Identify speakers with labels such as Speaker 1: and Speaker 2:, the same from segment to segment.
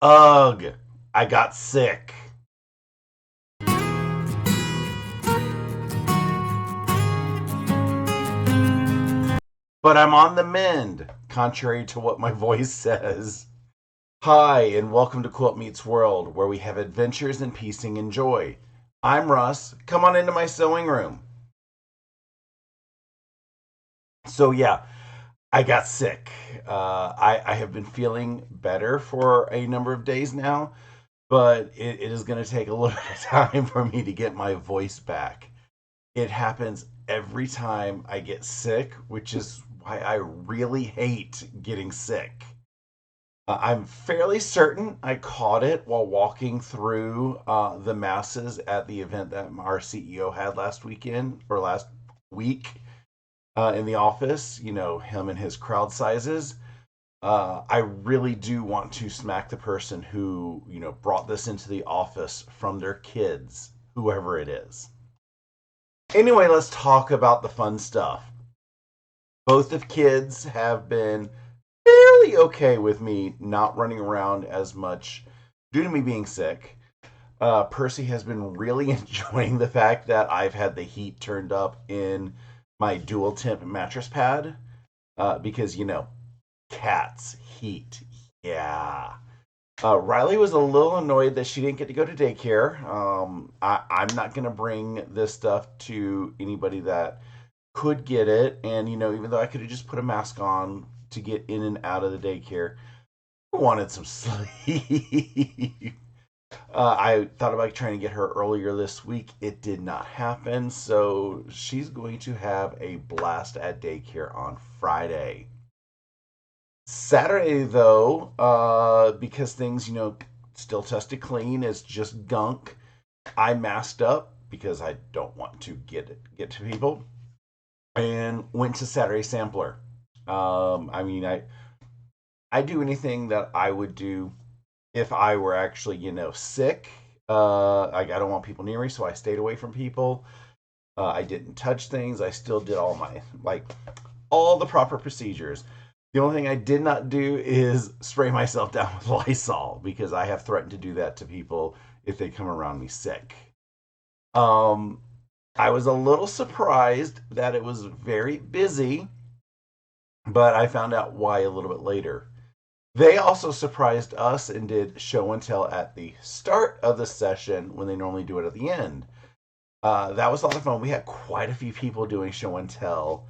Speaker 1: Ugh, I got sick. But I'm on the mend, contrary to what my voice says. Hi, and welcome to Quilt Meets World, where we have adventures in piecing and joy. I'm Russ. Come on into my sewing room. So, yeah, I got sick. I have been feeling better for a number of days now, but it is going to take a little bit of time for me to get my voice back. It happens every time I get sick, which is why I really hate getting sick. I'm fairly certain I caught it while walking through the masses at the event that our CEO had last weekend or last week in the office. You know, him and his crowd sizes. I really do want to smack the person who, brought this into the office from their kids, whoever it is. Anyway, let's talk about the fun stuff. Both of kids have been fairly okay with me not running around as much due to me being sick. Percy has been really enjoying the fact that I've had the heat turned up in my dual temp mattress pad because, cats, heat. Yeah. Riley was a little annoyed that she didn't get to go to daycare. I'm not going to bring this stuff to anybody that could get it. And, even though I could have just put a mask on to get in and out of the daycare, I wanted some sleep. I thought about trying to get her earlier this week. It did not happen. So she's going to have a blast at daycare on Friday. Saturday, though, because things, still tested clean, it's just gunk. I masked up because I don't want to get to people, and went to Saturday Sampler. I do anything that I would do if I were actually, sick. I don't want people near me, so I stayed away from people. I didn't touch things. I still did all the proper procedures. The only thing I did not do is spray myself down with Lysol because I have threatened to do that to people if they come around me sick. Um, I was a little surprised that it was very busy, but I found out why a little bit later. They also surprised us and did show and tell at the start of the session when they normally do it at the end. That was a lot of fun. We had quite a few people doing show and tell.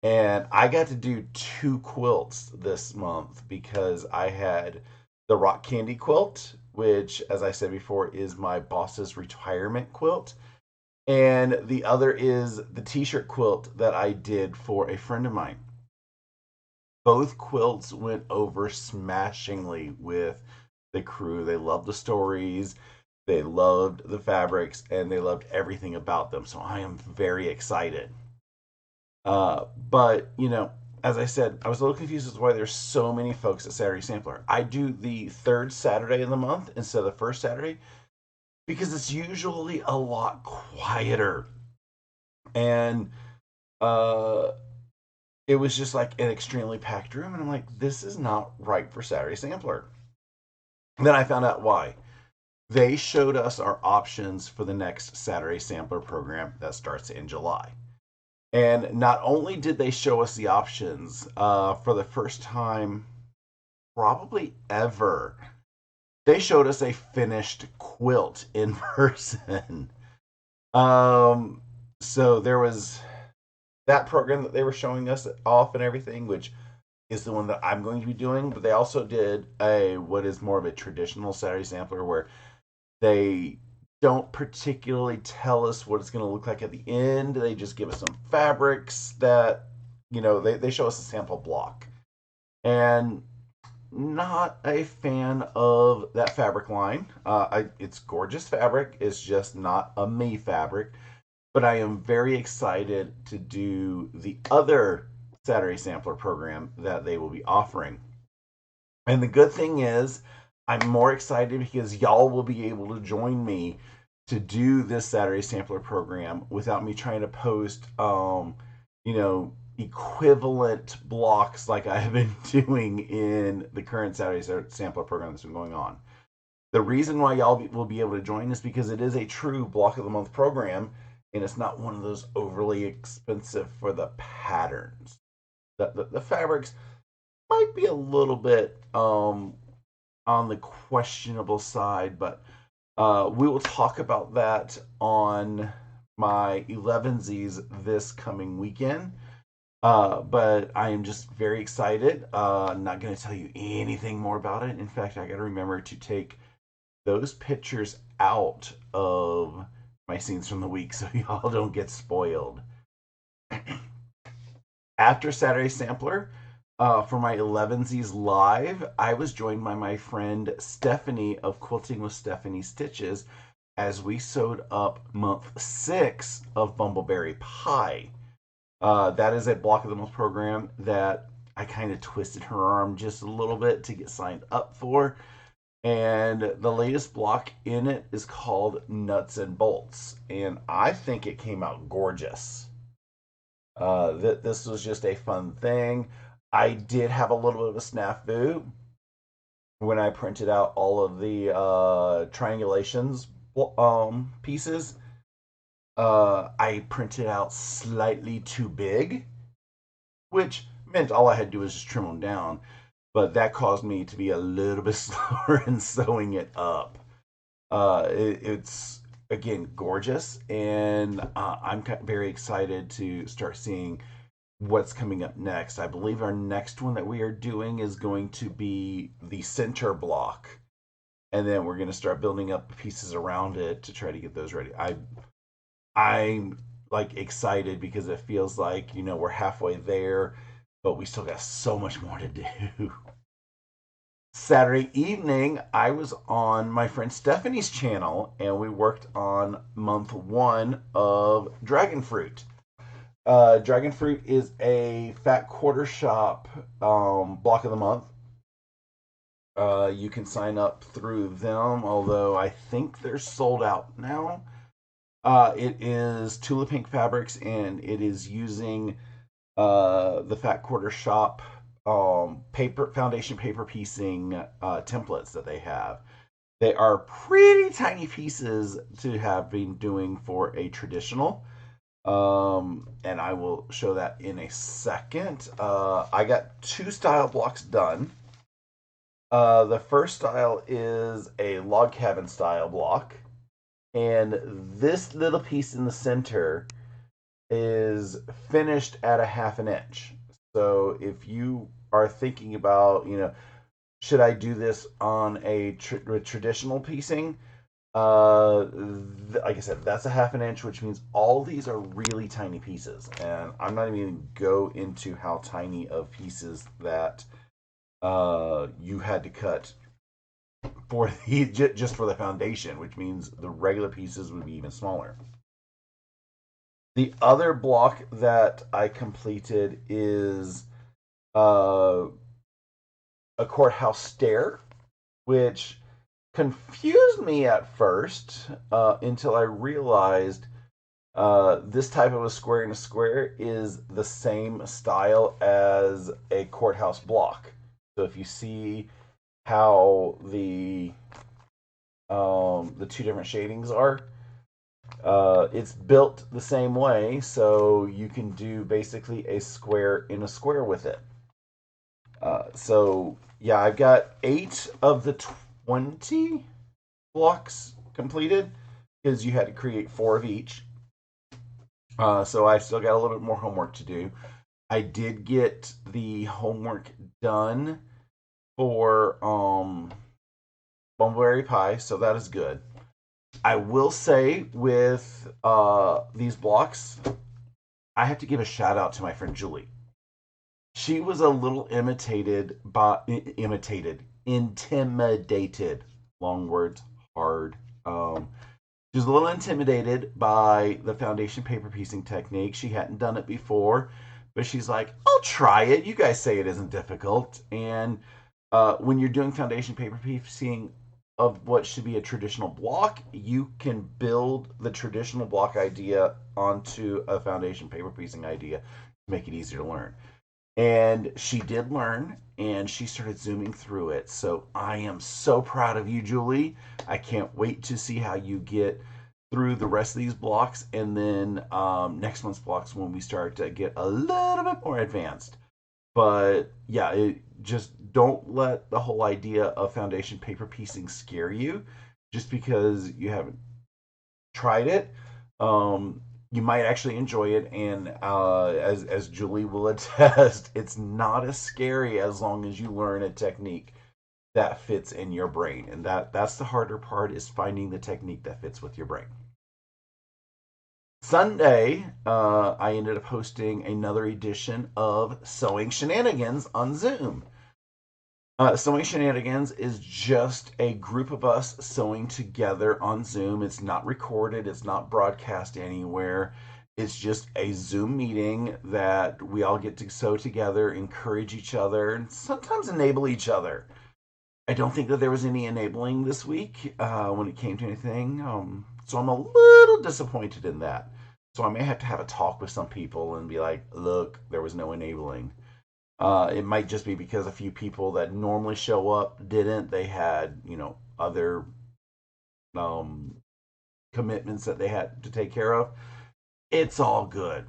Speaker 1: And I got to do two quilts this month because I had the rock candy quilt, which, as I said before, is my boss's retirement quilt. And the other is the t shirt quilt that I did for a friend of mine. Both quilts went over smashingly with the crew. They loved the stories, they loved the fabrics, and they loved everything about them. So I am very excited. But as I said, I was a little confused as to why there's so many folks at Saturday Sampler. I do the third Saturday of the month instead of the first Saturday because it's usually a lot quieter, and uh, it was just like an extremely packed room, and I'm like, this is not right for Saturday Sampler. And then I found out why. They showed us our options for the next Saturday Sampler program that starts in July. And not only did they show us the options for the first time, probably ever, they showed us a finished quilt in person. um, so there was that program that they were showing us off and everything, which is the one that I'm going to be doing. But they also did a what is more of a traditional Saturday sampler where they don't particularly tell us what it's going to look like at the end. They just give us some fabrics that, they show us a sample block. And not a fan of that fabric line. It's gorgeous fabric. It's just not a me fabric. But I am very excited to do the other Saturday Sampler program that they will be offering. And the good thing is, I'm more excited because y'all will be able to join me to do this Saturday Sampler program without me trying to post, equivalent blocks like I have been doing in the current Saturday sampler program that's been going on. The reason why y'all will be able to join is because it is a true block of the month program, and it's not one of those overly expensive for the patterns. The fabrics might be a little bit on the questionable side, but we will talk about that on my 11Zs this coming weekend. But I am just very excited. I'm not going to tell you anything more about it. In fact, I got to remember to take those pictures out of my scenes from the week so y'all don't get spoiled. After Saturday Sampler, for my 11Z's live, I was joined by my friend Stephanie of Quilting with Stephanie Stitches as we sewed up month 6 of Bumbleberry Pie. That is a block of the month program that I kind of twisted her arm just a little bit to get signed up for. And the latest block in it is called Nuts and Bolts. And I think it came out gorgeous. This was just a fun thing. I did have a little bit of a snafu when I printed out all of the triangulations pieces. I printed out slightly too big, which meant all I had to do was just trim them down. But that caused me to be a little bit slower in sewing it up. It's again gorgeous, and I'm very excited to start seeing what's coming up next. I believe our next one that we are doing is going to be the center block, and then we're going to start building up pieces around it to try to get those ready. I'm like excited because it feels like we're halfway there, but we still got so much more to do. Saturday evening, I was on my friend Stephanie's channel, and we worked on month 1 of Dragon Fruit. Dragon Fruit is a fat quarter shop block of the month. You can sign up through them, although I think they're sold out now. It is Tula Pink Fabrics, and it is using the fat quarter shop foundation paper piecing templates that they have. They are pretty tiny pieces to have been doing for a traditional. And I will show that in a second. I got 2 style blocks done. The first style is a log cabin style block, and this little piece in the center is finished at a 1/2 inch. So if you are thinking about, should I do this on a traditional piecing? Like I said, that's a 1/2 inch, which means all these are really tiny pieces, and I'm not even going to go into how tiny of pieces that you had to cut for the just for the foundation, which means the regular pieces would be even smaller. The other block that I completed is a courthouse stair, which confused me at first until I realized this type of a square in a square is the same style as a courthouse block. So if you see how the 2 different shadings are, it's built the same way, so you can do basically a square in a square with it. So yeah, I've got 8 of the 20 blocks completed because you had to create 4 of each. So I still got a little bit more homework to do. I did get the homework done for Bumbleberry Pie, so that is good. I will say with these blocks, I have to give a shout out to my friend Julie. She was a little intimidated. Long words, hard. She was a little intimidated by the foundation paper piecing technique. She hadn't done it before, but she's like, I'll try it. You guys say it isn't difficult. And when you're doing foundation paper piecing of what should be a traditional block, you can build the traditional block idea onto a foundation paper piecing idea make it easier to learn. And she did learn, and she started zooming through it. So I am so proud of you, Julie. I can't wait to see how you get through the rest of these blocks, and then next month's blocks when we start to get a little bit more advanced. But yeah, just don't let the whole idea of foundation paper piecing scare you. Just because you haven't tried it, you might actually enjoy it. And as Julie will attest, it's not as scary as long as you learn a technique that fits in your brain. And that's the harder part, is finding the technique that fits with your brain. Sunday, I ended up hosting another edition of Sewing Shenanigans on Zoom. Sewing Shenanigans is just a group of us sewing together on Zoom. It's not recorded, it's not broadcast anywhere. It's just a Zoom meeting that we all get to sew together, encourage each other, and sometimes enable each other. I don't think that there was any enabling this week when it came to anything. So I'm a little disappointed in that. So I may have to have a talk with some people and be like, look, there was no enabling. It might just be because a few people that normally show up didn't. They had, other um, commitments that they had to take care of. It's all good.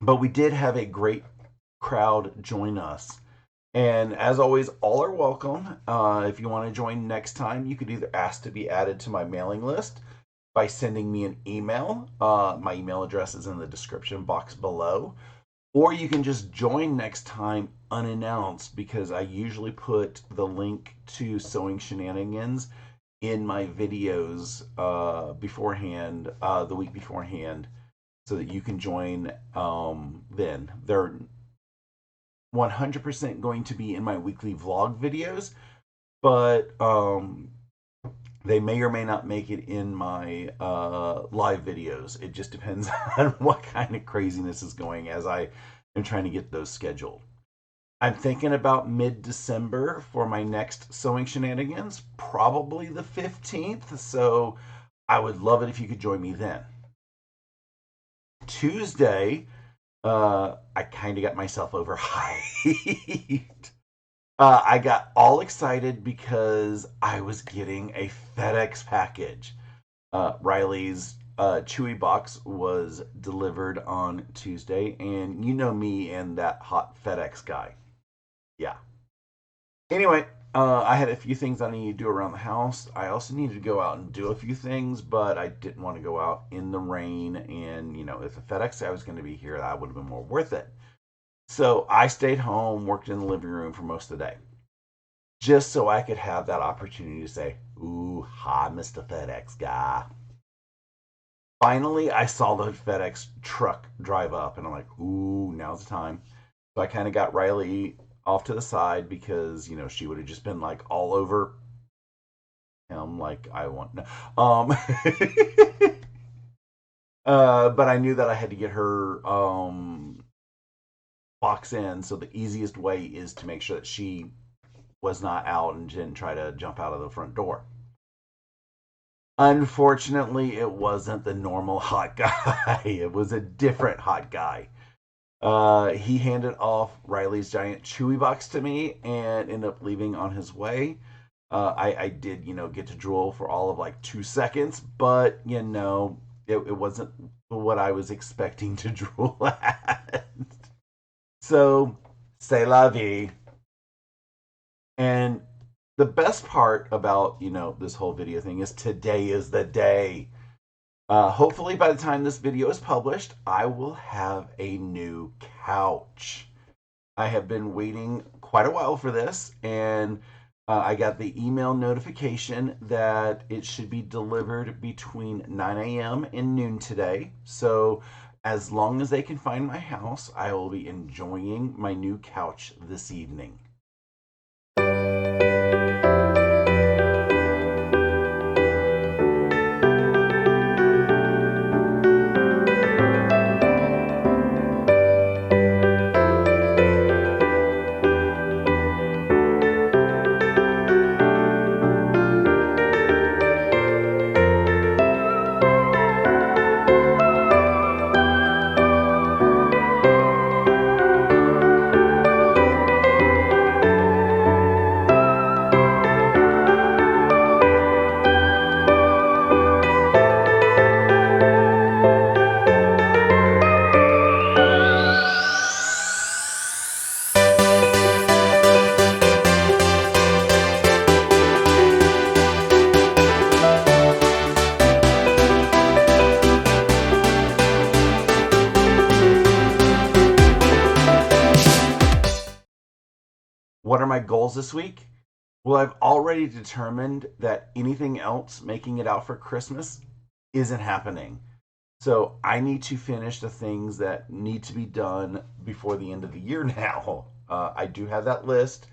Speaker 1: But we did have a great crowd join us. And as always, all are welcome. If you want to join next time, you could either ask to be added to my mailing list by sending me an email. My email address is in the description box below. Or you can just join next time unannounced, because I usually put the link to Sewing Shenanigans in my videos beforehand, the week beforehand, so that you can join then. They're 100% going to be in my weekly vlog videos, but they may or may not make it in my live videos. It just depends on what kind of craziness is going as I am trying to get those scheduled. I'm thinking about mid-December for my next Sewing Shenanigans, probably the 15th, so I would love it if you could join me then. Tuesday, I kind of got myself overhyped. I got all excited because I was getting a FedEx package. Riley's Chewy box was delivered on Tuesday, and you know me and that hot FedEx guy. Yeah. Anyway, I had a few things I needed to do around the house. I also needed to go out and do a few things, but I didn't want to go out in the rain. And, if the FedEx guy was going to be here, that would have been more worth it. So I stayed home, worked in the living room for most of the day, just so I could have that opportunity to say, ooh, hi, Mr. FedEx guy. Finally, I saw the FedEx truck drive up, and I'm like, ooh, now's the time. So I kind of got Riley off to the side because, she would have just been like all over him, like I want. No. But I knew that I had to get her box in, so the easiest way is to make sure that she was not out and didn't try to jump out of the front door. Unfortunately, it wasn't the normal hot guy. It was a different hot guy. He handed off Riley's giant Chewy box to me and ended up leaving on his way. I did, get to drool for all of like 2 seconds, but, it wasn't what I was expecting to drool at. So, c'est la vie. And the best part about, this whole video thing is today is the day. Hopefully by the time this video is published, I will have a new couch. I have been waiting quite a while for this, and I got the email notification that it should be delivered between 9 a.m. and noon today. So as long as they can find my house, I will be enjoying my new couch this evening. goals this week? Well, I've already determined that anything else making it out for Christmas isn't happening. So I need to finish the things that need to be done before the end of the year now. I do have that list,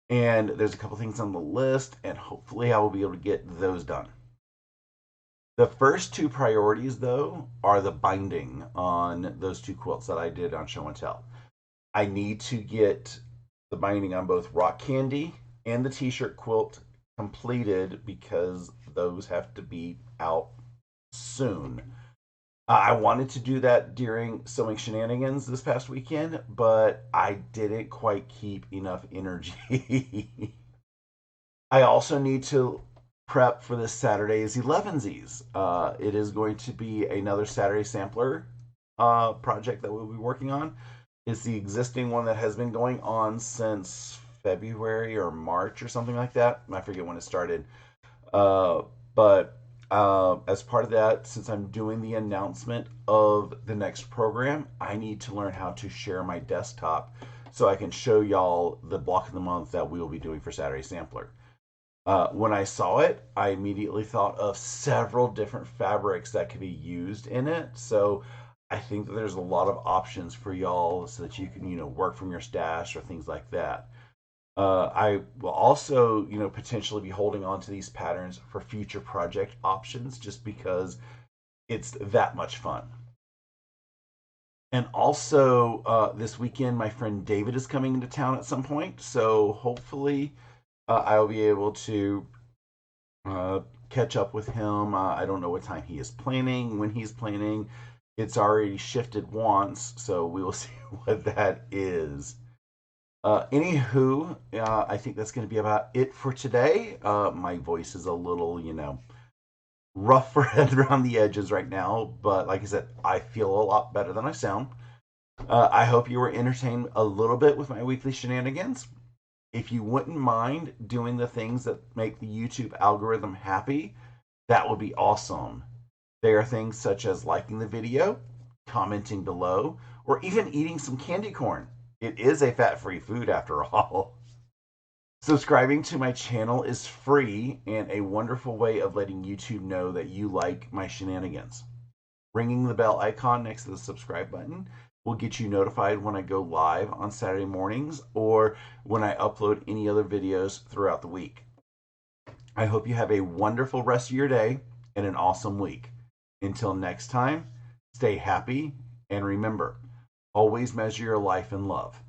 Speaker 1: and there's a couple things on the list, and hopefully I will be able to get those done. The first two priorities, though, are the binding on those two quilts that I did on show and tell. I need to get the binding on both Rock Candy and the t-shirt quilt completed because those have to be out soon. I wanted to do that during sewing shenanigans this past weekend, but I didn't quite keep enough energy. I also need to prep for this Saturday's 11sies. It is going to be another Saturday sampler project that we'll be working on. It's the existing one that has been going on since February or March or something like that. I forget when it started. Uh, but as part of that, since I'm doing the announcement of the next program, I need to learn how to share my desktop so I can show y'all the block of the month that we will be doing for Saturday Sampler. When I saw it, I immediately thought of several different fabrics that could be used in it. So I think that there's a lot of options for y'all so that you can, work from your stash or things like that. I will also, potentially be holding on to these patterns for future project options just because it's that much fun. And also, this weekend, my friend David is coming into town at some point. So hopefully, I'll be able to catch up with him. I don't know what time he is planning, when he's planning. It's already shifted once, so we will see what that is. Anywho, I think that's going to be about it for today. My voice is a little, rough around the edges right now, but like I said, I feel a lot better than I sound. I hope you were entertained a little bit with my weekly shenanigans. If you wouldn't mind doing the things that make the YouTube algorithm happy, that would be awesome. They are things such as liking the video, commenting below, or even eating some candy corn. It is a fat-free food after all. Subscribing to my channel is free and a wonderful way of letting YouTube know that you like my shenanigans. Ringing the bell icon next to the subscribe button will get you notified when I go live on Saturday mornings or when I upload any other videos throughout the week. I hope you have a wonderful rest of your day and an awesome week. Until next time, stay happy and remember, always measure your life in love.